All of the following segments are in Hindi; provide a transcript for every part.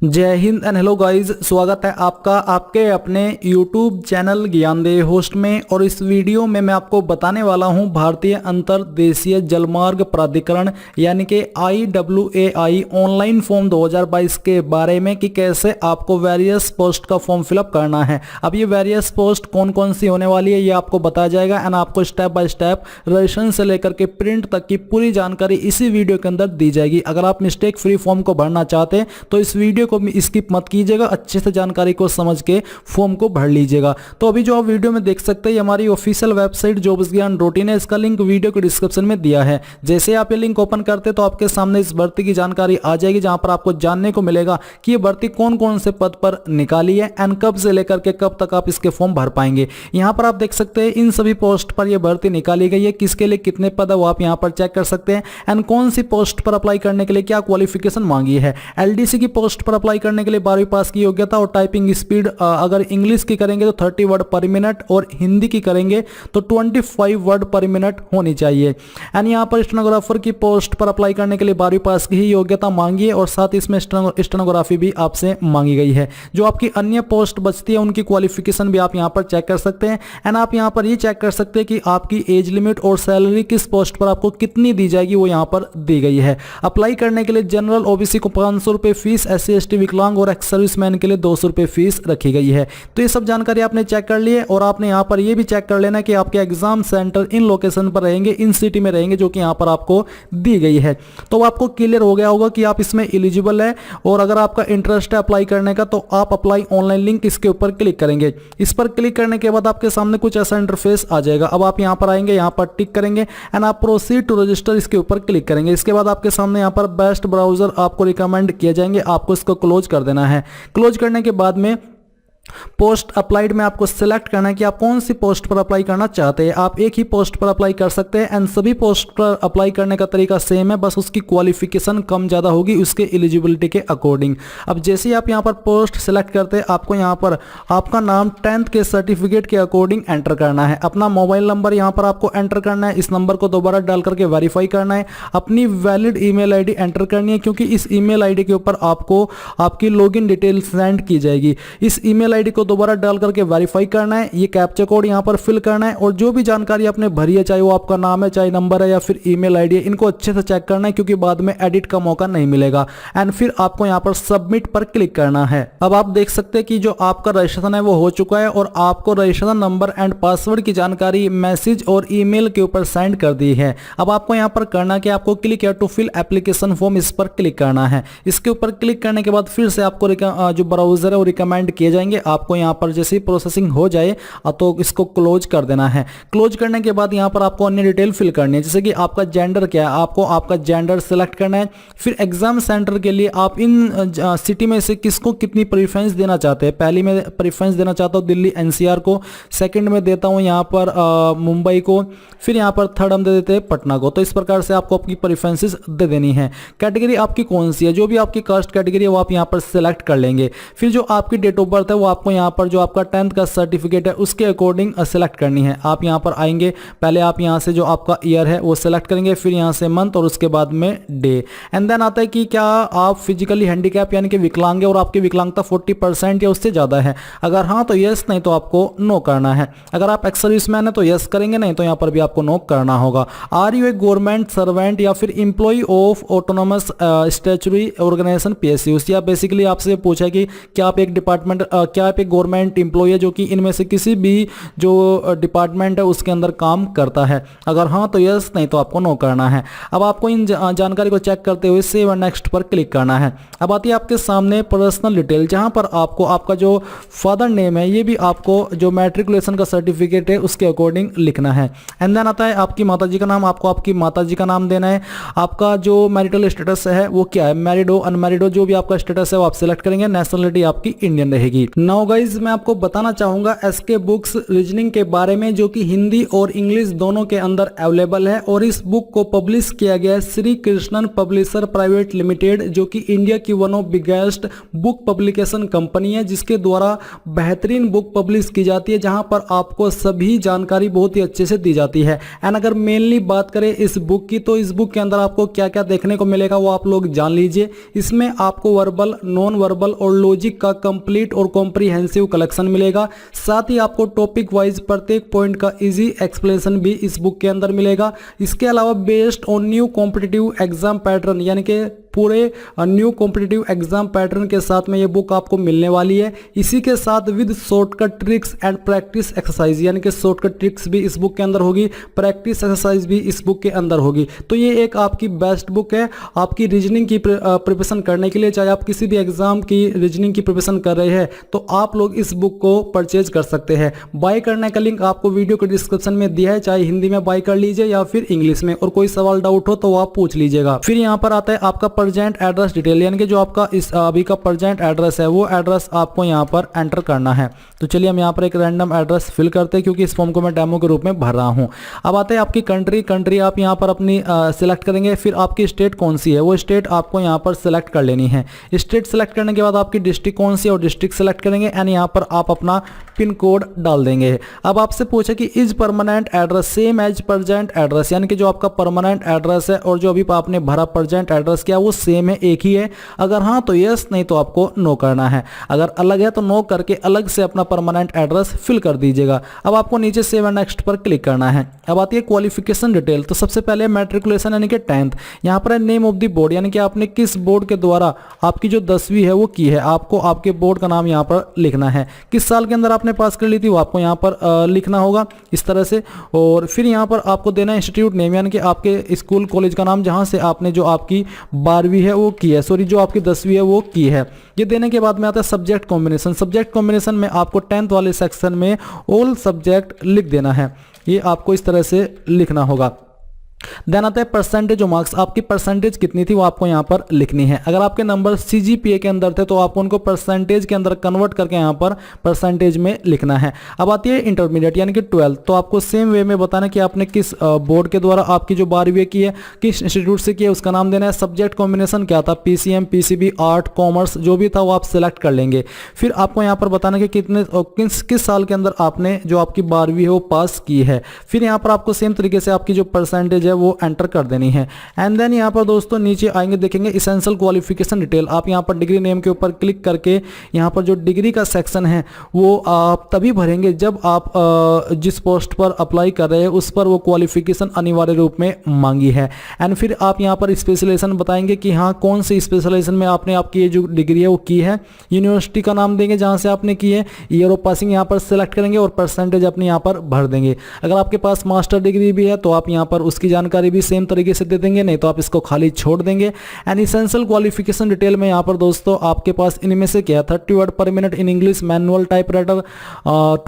जय हिंद एंड हेलो गाइस, स्वागत है आपका आपके अपने YouTube चैनल ज्ञानदेह होस्ट में। और इस वीडियो में मैं आपको बताने वाला हूं भारतीय अंतर्देशीय जलमार्ग प्राधिकरण यानी कि IWAI ऑनलाइन फॉर्म 2022 के बारे में कि कैसे आपको वेरियस पोस्ट का फॉर्म फिलअप करना है। अब ये वेरियस पोस्ट कौन कौन सी होने वाली है ये आपको बताया जाएगा एंड आपको स्टेप बाय स्टेप रजिस्ट्रेशन से लेकर के प्रिंट तक की पूरी जानकारी इसी वीडियो के अंदर दी जाएगी। अगर आप मिस्टेक फ्री फॉर्म को भरना चाहते हैं तो इस वीडियो को स्किप मत कीजिएगा, अच्छे से जानकारी को समझ के फॉर्म को भर लीजिएगा। तो अभी जो आप वीडियो में देख सकते हैं हमारी ऑफिशियल वेबसाइट jobsgyan.in है, इसका लिंक वीडियो के डिस्क्रिप्शन में दिया है। जैसे आप ये लिंक ओपन करते तो आपके सामने इस भर्ती की जानकारी आ जाएगी, जहां पर आपको जानने को मिलेगा कि ये भर्ती कौन कौन से पद पर निकाली है एंड कब से लेकर के कब तक आप इसके फॉर्म भर पाएंगे। यहां पर आप देख सकते हैं इन सभी पोस्ट पर यह भर्ती निकाली गई है, किसके लिए कितने पद है वो आप यहां पर चेक कर सकते हैं एंड कौन सी पोस्ट पर अप्लाई करने के लिए क्या क्वालिफिकेशन मांगी है। LDC की पोस्ट पर अप्लाई करने के लिए 12वीं पास की योग्यता और टाइपिंग स्पीड अगर इंग्लिश की करेंगे तो 30 वर्ड पर मिनट और हिंदी की करेंगे तो 25 वर्ड पर मिनट होनी चाहिए। एंड यहाँ पर स्टेनोग्राफर की पोस्ट पर अप्लाई करने के लिए 12वीं पास की ही योग्यता मांगी है और साथ ही इसमें स्टेनोग्राफी भी आपसे मांगी गई है। जो आपकी अन्य पोस्ट बचती है उनकी क्वालिफिकेशन भी आप यहाँ पर चेक कर सकते हैं एंड आप यहाँ पर ये चेक कर सकते हैं कि आपकी एज लिमिट और सैलरी किस पोस्ट पर आपको कितनी दी जाएगी वो यहाँ पर दी गई है। अप्लाई करने के लिए जनरल OBC को 500 रुपये फीस, SC ST विकलांग और एक्स सर्विसमैन के लिए 200 रुपये फीस रखी गई है। तो ये सब जानकारी आपने चेक कर ली है और आपने यहाँ पर ये भी चेक कर लेना कि आपके एग्जाम सेंटर इन लोकेशन पर रहेंगे, इन सिटी में रहेंगे जो कि यहाँ पर आपको दी गई है। तो आपको क्लियर हो गया होगा कि आप इसमें एलिजिबल है और अगर आपका इंटरेस्ट है अप्लाई करने का तो आप अप्लाई ऑनलाइन लिंक इसके ऊपर क्लिक करेंगे। इस पर क्लिक करने के बाद आपके सामने कुछ ऐसा इंटरफेस आ जाएगा। अब आप यहाँ पर आएंगे, यहाँ पर टिक करेंगे एंड आप प्रोसीड टू रजिस्टर इसके ऊपर क्लिक करेंगे। इसके बाद आपके सामने यहाँ पर बेस्ट ब्राउजर आपको रिकमेंड किए जाएंगे, आपको इसको क्लोज कर देना है। क्लोज करने के बाद में पोस्ट अप्लाइड में आपको सिलेक्ट करना है कि आप कौन सी पोस्ट पर अप्लाई करना चाहते हैं। आप एक ही पोस्ट पर अप्लाई कर सकते हैं एंड सभी पोस्ट पर अप्लाई करने का तरीका सेम है, बस उसकी क्वालिफिकेशन कम ज़्यादा होगी उसके एलिजिबिलिटी के अकॉर्डिंग। अब जैसे ही आप यहाँ पर पोस्ट सिलेक्ट करते हैं आपको यहाँ पर आपका नाम 10th के सर्टिफिकेट के अकॉर्डिंग एंटर करना है। अपना मोबाइल नंबर यहाँ पर आपको एंटर करना है, इस नंबर को दोबारा डाल करके वेरीफाई करना है। अपनी वैलिड ईमेल आईडी एंटर करनी है क्योंकि इस ईमेल आईडी के ऊपर आपको आपकी लॉगिन डिटेल सेंड की जाएगी। इस ईमेल आईडी को दोबारा डाल करके वेरीफाई करना है, ये कैप्चा कोड यहां पर फिल करना है और जो भी जानकारी आपने भरी है, चाहे वो आपका नाम है, चाहे नंबर है या फिर ईमेल आईडी है, इनको अच्छे से चेक करना है क्योंकि बाद में एडिट का मौका नहीं मिलेगा। एंड फिर आपको यहां पर सबमिट पर क्लिक करना है। अब आप देख सकते हैं कि जो आपका रजिस्ट्रेशन है वो हो चुका है और आपको रजिस्ट्रेशन नंबर एंड पासवर्ड की जानकारी मैसेज और ईमेल के ऊपर सेंड कर दी है। अब आपको यहां पर करना कि आपको click here to fill application form, इस पर क्लिक करना है। इसके ऊपर क्लिक करने के बाद फिर से आपको जो ब्राउजर है वो रिकमेंड किए जाएंगे। आपको यहाँ पर जैसे ही प्रोसेसिंग हो जाए तो इसको क्लोज कर देना है। क्लोज करने के बाद यहाँ पर आपको अन्य डिटेल फिल करनी है, जैसे कि आपका जेंडर क्या है, आपको आपका जेंडर सिलेक्ट करना है। फिर एग्जाम सेंटर के लिए आप इन सिटी में से किसको कितनी प्रेफरेंस देना चाहते हैं। पहली में प्रेफरेंस देना चाहता हूँ दिल्ली NCR को, सेकंड में देता हूँ यहाँ पर मुंबई को, फिर यहाँ पर थर्ड हम दे देते हैं पटना को। तो इस प्रकार से आपको आपकी प्रेफरेंसेस दे देनी है। कैटेगरी आपकी कौन सी है, जो भी आपकी कास्ट कैटेगरी है वो आप यहाँ पर सिलेक्ट कर लेंगे। फिर जो आपकी डेट ऑफ बर्थ है वो आपको यहाँ पर जो आपका 10th का सर्टिफिकेट है उसके अकॉर्डिंग सेलेक्ट करनी है। आप यहाँ पर आएंगे, पहले आप यहाँ से जो आपका ईयर है वो सिलेक्ट करेंगे, फिर यहाँ से मंथ और उसके बाद में डे। एंड देन आता है कि क्या आप फिजिकली हैंडीकैप यानी कि विकलांग है और आपकी विकलांगता 40% या उससे ज़्यादा है। अगर हाँ तो यस, नहीं तो आपको नो करना है। अगर आप एक्स सर्विसमैन है तो यस करेंगे, नहीं तो यहाँ पर भी आपको नो करना होगा। Are you a government servant या फिर employ of autonomous statutory organisation PSUs, या बेसिकली आपसे पूछा है कि क्या आप एक डिपार्टमेंट क्या आप एक गवर्नमेंट एम्प्लॉय है जो कि इनमें से किसी भी जो डिपार्टमेंट है उसके अंदर काम करता है। अगर हाँ तो यस, नहीं तो आपको नो करना है। अब आपको इन जानकारी को चेक करते हुए सेव एंड नेक्स्ट पर क्लिक करना है। अब आती है आपके सामने पर्सनल डिटेल, जहां पर आपको आपका जो फादर नेम है ये भी आपको जो मैट्रिकुलेशन का सर्टिफिकेट है उसके अकॉर्डिंग लिखना है। एंड देन आता है आपकी माताजी का नाम, आपको आपकी माताजी का नाम देना है। आपका जो मैरिटल स्टेटस है वो क्या है, मैरिड हो अनमैरिड हो, जो भी आपका स्टेटस है वो आप सिलेक्ट करेंगे। नेशनलिटी आपकी इंडियन रहेगी। नाउ गाइज मैं आपको बताना चाहूँगा एसके बुक्स रीजनिंग के बारे में, जो कि हिंदी और इंग्लिश दोनों के अंदर अवेलेबल है। और इस बुक को पब्लिश किया गया है Shri Krishnan publisher private limited, जो कि इंडिया की one of biggest book publication company है, जिसके द्वारा बेहतरीन बुक पब्लिश की जाती है, जहां पर आपको सभी जानकारी बहुत ही अच्छे से दी जाती है। एंड अगर मेनली बात करें इस बुक की, तो इस बुक के अंदर आपको क्या क्या देखने को मिलेगा वो आप लोग जान लीजिए। इसमें आपको वर्बल, नॉन वर्बल और लॉजिक का कंप्लीट और कॉम्प्रिहेंसिव कलेक्शन मिलेगा। साथ ही आपको टॉपिक वाइज प्रत्येक पॉइंट का इजी एक्सप्लेनेशन भी इस बुक के अंदर मिलेगा। इसके अलावा based on new competitive exam pattern, यानी कि पूरे न्यू कॉम्पिटिटिव एग्जाम पैटर्न के साथ में ये बुक आपको मिलने वाली है। इसी के साथ with shortcut tricks and practice exercise, यानी कि शॉर्टकट ट्रिक्स भी इस बुक के अंदर होगी, प्रैक्टिस एक्सरसाइज भी इस बुक के अंदर होगी। तो ये एक आपकी बेस्ट बुक है आपकी रीजनिंग की प्रिपरेशन करने के लिए। चाहे आप किसी भी एग्जाम की रीजनिंग की प्रिपरेशन कर रहे हैं तो आप लोग इस बुक को परचेज कर सकते हैं। बाय करने का लिंक आपको वीडियो के डिस्क्रिप्शन में दिया है, चाहे हिंदी में बाय कर लीजिए या फिर इंग्लिश में, और कोई सवाल डाउट हो तो आप पूछ लीजिएगा। फिर यहाँ पर आता है आपका प्रेजेंट एड्रेस डिटेल, यानी कि जो आपका इस अभी का प्रेजेंट एड्रेस है वो एड्रेस आपको यहाँ पर एंटर करना है। तो चलिए हम यहाँ पर एक रैंडम एड्रेस फिल करते हैं, क्योंकि इस फॉर्म को मैं डेमो के रूप में भर रहा हूँ। अब आते हैं आपकी कंट्री आप यहाँ पर अपनी सिलेक्ट करेंगे। फिर आपकी स्टेट कौन सी है वो स्टेट आपको यहाँ पर सिलेक्ट कर लेनी है। स्टेट सिलेक्ट करने के बाद आपकी डिस्ट्रिक्ट कौन सी है और डिस्ट्रिक्ट सिलेक्ट करेंगे, एंड यहाँ पर आप अपना पिन कोड डाल देंगे। अब आपसे पूछे कि is permanent address same as present address, यानी कि जो आपका परमानेंट एड्रेस है और जो अभी आपने भरा प्रेजेंट एड्रेस किया वो सेम है, एक ही है। अगर हाँ तो यस, नहीं तो आपको नो करना है। अगर अलग है तो नो करके अलग से अपना परमानेंट एड्रेस फिल कर दीजिएगा। अब आपको नीचे सेव एंड नेक्स्ट पर क्लिक करना है। अब आती है क्वालिफिकेशन डिटेल। तो सबसे पहले मैट्रिकुलेशन यानी कि 10th, यहाँ पर है नेम ऑफ द बोर्ड, यानी कि आपने किस बोर्ड के द्वारा आपकी जो 10वीं है वो की है, आपको आपके बोर्ड का नाम यहाँ पर लिखना है। किस साल के अंदर आपने पास कर ली थी वो आपको यहाँ पर लिखना होगा इस तरह से। और फिर यहाँ पर आपको देना है इंस्टीट्यूट नेम, यानी कि आपके स्कूल कॉलेज का नाम जहाँ से आपने जो आपकी 12वीं है वो की है, सॉरी जो आपकी 10वीं है वो की है। ये देने के बाद में आता है सब्जेक्ट कॉम्बिनेशन। सब्जेक्ट कॉम्बिनेशन में आपको 10th वाले सेक्शन में ऑल सब्जेक्ट लिख देना है, ये आपको इस तरह से लिखना होगा। देन आता है परसेंटेज ऑफ मार्क्स, आपकी परसेंटेज कितनी थी वो आपको यहाँ पर लिखनी है। अगर आपके नंबर सीजीपीए के अंदर थे तो आपको उनको परसेंटेज के अंदर कन्वर्ट करके यहाँ पर परसेंटेज में लिखना है। अब आती है इंटरमीडिएट यानी कि 12th, तो आपको सेम वे में बताना कि आपने किस बोर्ड के द्वारा आपकी जो 12वीं की है किस इंस्टीट्यूट से की है उसका नाम देना है। सब्जेक्ट कॉम्बिनेशन क्या था, पीसीएम, पीसीबी, आर्ट, कॉमर्स, जो भी था वो आप सिलेक्ट कर लेंगे। फिर आपको यहाँ पर बताना कि कितने किस साल के अंदर आपने जो आपकी 12वीं है वो पास की है। फिर यहाँ पर आपको सेम तरीके से आपकी जो परसेंटेज है वो एंटर कर देनी है। एंड देन यहाँ पर दोस्तों नीचे आएंगे, देखेंगे इसेंशियल क्वालिफिकेशन डिटेल। आप यहाँ पर डिग्री नेम के ऊपर क्लिक करके यहाँ पर जो डिग्री का सेक्शन है वो आप तभी भरेंगे जब आप जिस पोस्ट पर अप्लाई कर रहे हैं उस पर वो क्वालिफिकेशन अनिवार्य रूप में मांगी है। एंड फिर आप यहाँ पर स्पेशलाइजेशन बताएंगे कि हाँ कौन सी स्पेशलाइजेशन में आपने आपकी ये जो डिग्री है वो की है। यूनिवर्सिटी का नाम देंगे जहाँ से आपने की है, ईयर ऑफ पासिंग यहाँ पर सेलेक्ट करेंगे और परसेंटेज अपने यहाँ पर भर देंगे। अगर आपके पास मास्टर डिग्री भी है तो आप यहाँ पर उसकी जानकारी भी सेम तरीके से दे देंगे, नहीं तो आप इसको खाली छोड़ देंगे। एंड एसेंशियल क्वालिफिकेशन डिटेल में यहाँ पर दोस्तों आपके पास इनमें से क्या 30 वर्ड पर minute in English manual typewriter,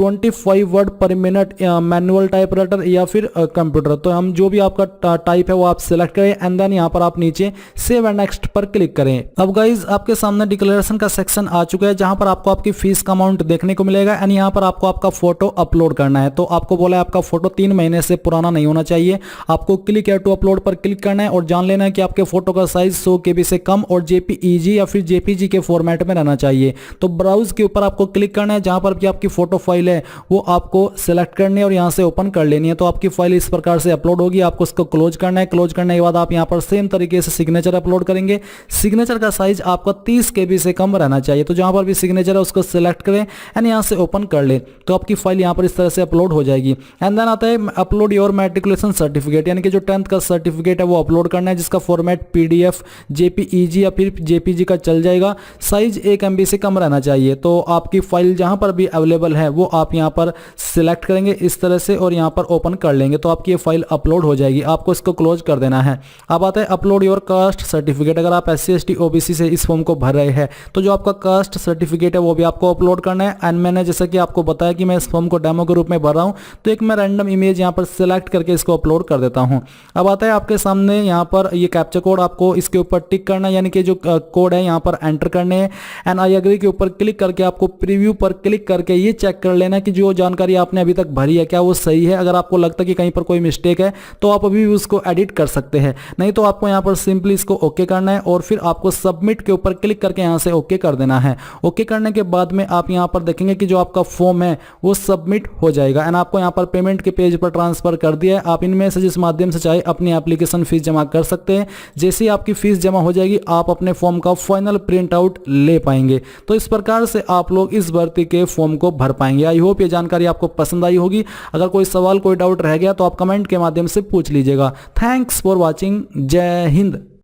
25 word पर मिनट मैनुअल टाइपराइटर या फिर कंप्यूटर। तो हम जो भी आपका टाइप है वो आप सिलेक्ट करें एंड देन यहाँ पर आप नीचे सेव एंड नेक्स्ट पर क्लिक करें। अब गाइज आपके सामने डिक्लेरेशन का सेक्शन आ चुका है जहां पर आपको आपकी फीस का अमाउंट देखने को मिलेगा। एंड यहाँ पर आपको आपका फोटो अपलोड करना है। तो आपको बोला है आपका फोटो 3 महीने से पुराना नहीं होना चाहिए। आपको क्लिक टू अपलोड पर क्लिक करना है और जान लेना है कि आपके फोटो का साइज 100 KB से कम और जेपीईजी या फिर जेपीजी के फॉर्मेट में रहना चाहिए। तो ब्राउज के ऊपर आपको क्लिक करना है, जहां पर भी आपकी फोटो फाइल है वो आपको सिलेक्ट करनी है और यहां से ओपन कर लेनी है। तो आपकी फाइल इस प्रकार से अपलोड होगी। आपको इसको क्लोज करना है। क्लोज करने के बाद आप यहां पर सेम तरीके से सिग्नेचर अपलोड करेंगे। सिग्नेचर का साइज आपका 30 KB से कम रहना चाहिए। तो जहां पर भी सिग्नेचर है उसको सिलेक्ट करें एंड यहां से ओपन कर ले, तो आपकी फाइल यहां पर इस तरह से अपलोड हो जाएगी। एंड देन आता है अपलोड योर मैट्रिकुलेशन सर्टिफिकेट, यानी कि जो 10th का सर्टिफिकेट है वो अपलोड करना है, जिसका फॉर्मेट पीडीएफ, जेपीईजी या फिर जेपीजी का चल जाएगा। साइज 1 MB से कम रहना चाहिए। तो आपकी फाइल जहां पर भी अवेलेबल है वो आप यहां पर सिलेक्ट करेंगे इस तरह से और यहां पर ओपन कर लेंगे, तो आपकी ये फाइल अपलोड हो जाएगी। आपको इसको क्लोज कर देना है। अब आता है अपलोड योर कास्ट सर्टिफिकेट। अगर आप SC ST OBC से इस फॉर्म को भर रहे हैं तो जो आपका कास्ट सर्टिफिकेट है वो भी आपको अपलोड करना है। एंड मैंने जैसा कि आपको बताया कि मैं इस फॉर्म को डेमो के रूप में भर रहा हूं, तो एक मैं रैंडम इमेज यहां पर सिलेक्ट करके इसको अपलोड कर देता हूं। हूँ। अब आता है आपके सामने यहाँ पर ये कैप्चा कोड, आपको इसके ऊपर टिक करना है, यानी कि जो कोड है यहाँ पर एंटर करने हैं। एंड आई एग्री के ऊपर क्लिक करके आपको प्रीव्यू पर क्लिक करके ये चेक कर लेना कि जो जानकारी आपने अभी तक भरी है क्या वो सही है। अगर आपको लगता है कि कहीं पर कोई मिस्टेक है तो आप अभी भी उसको एडिट कर सकते हैं, नहीं तो आपको यहाँ पर सिंपली इसको ओके करना है और फिर आपको सबमिट के ऊपर क्लिक करके यहाँ से ओके कर देना है। ओके करने के बाद में आप यहाँ पर देखेंगे कि जो आपका फॉर्म है वो सबमिट हो जाएगा एंड आपको यहाँ पर पेमेंट के पेज पर ट्रांसफर कर दिया है। आप इनमें से जिस माध्यम से चाहे अपनी एप्लीकेशन फीस जमा कर सकते हैं। जैसे ही आपकी फीस जमा हो जाएगी आप अपने फॉर्म का फाइनल प्रिंट आउट ले पाएंगे। तो इस प्रकार से आप लोग इस भर्ती के फॉर्म को भर पाएंगे। आई होप ये जानकारी आपको पसंद आई होगी। अगर कोई सवाल कोई डाउट रह गया तो आप कमेंट के माध्यम से पूछ लीजिएगा। Thanks for watching. जय हिंद।